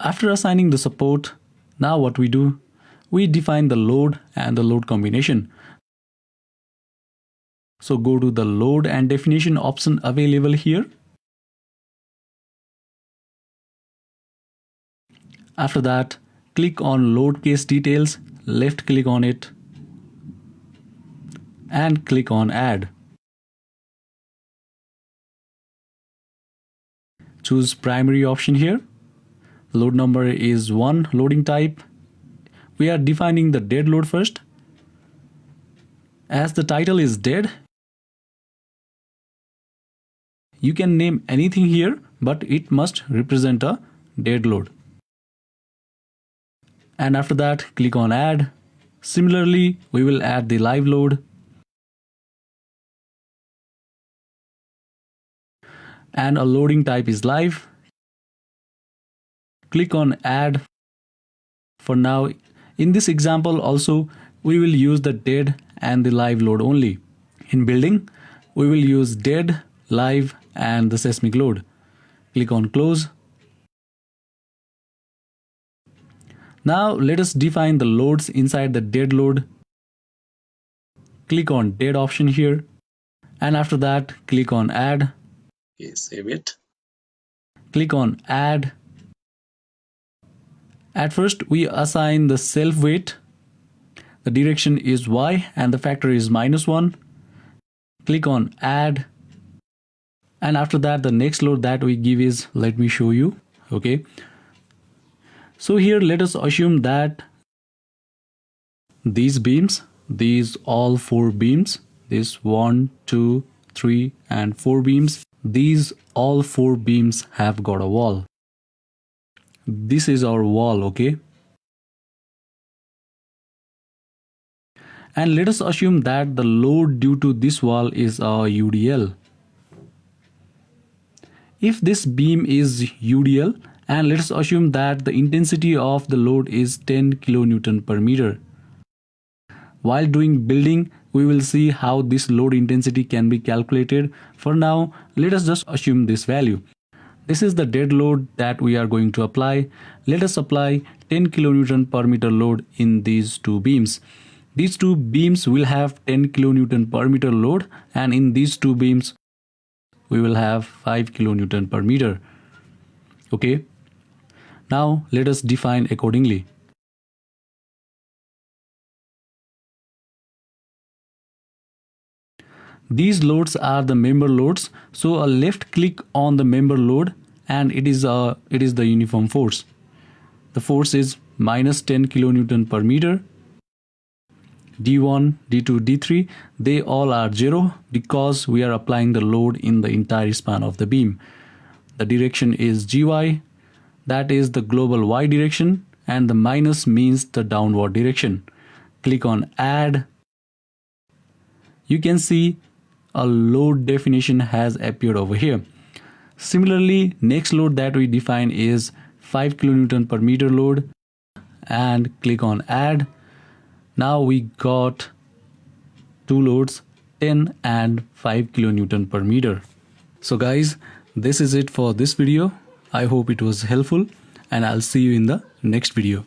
After assigning the support, now what we do, we define the load and the load combination. So go to the load and definition option available here. After that, click on load case details, left click on it and click on add. Choose primary option here. Load number is 1, loading type. We are defining the dead load first. As the title is dead, you can name anything here, but it must represent a dead load. And after that, click on add. Similarly, we will add the live load. And a loading type is live. Click on add. For now, in this example also, we will use the dead and the live load only. In building, we will use dead, live and the seismic load. Click on close. Now let us define the loads inside the dead load. Click on dead option here and after that click on add. Okay, save it. Click on add. At first we assign the self weight. The direction is Y and the factor is -1. Click on add. And after that the next load that we give is, let me show you. Okay. So here let us assume that these beams, these all 4 beams, this 1, 2, 3 and 4 beams, these all 4 beams have got a wall. This is our wall, okay? And let us assume that the load due to this wall is a UDL. If this beam is UDL, and let us assume that the intensity of the load is 10 kilonewton per meter. While doing building, we will see how this load intensity can be calculated. For now, let us just assume this value. This is the dead load that we are going to apply. Let us apply 10 kilonewton per meter load in these 2 beams. These 2 beams will have 10 kilonewton per meter load, and in these 2 beams we will have 5 kilonewton per meter. Okay. Now let us define accordingly. These loads are the member loads. So a left click on the member load and it is the uniform force. The force is -10 kilonewton per meter. D1, D2, D3, they all are 0 because we are applying the load in the entire span of the beam. The direction is GY. That is the global Y direction and the minus means the downward direction. Click on add. You can see a load definition has appeared over here. Similarly, next load that we define is 5 kilonewton per meter load and click on add. Now we got 2 loads, 10 and 5 kilonewton per meter. So guys, this is it for this video. I hope it was helpful and I'll see you in the next video.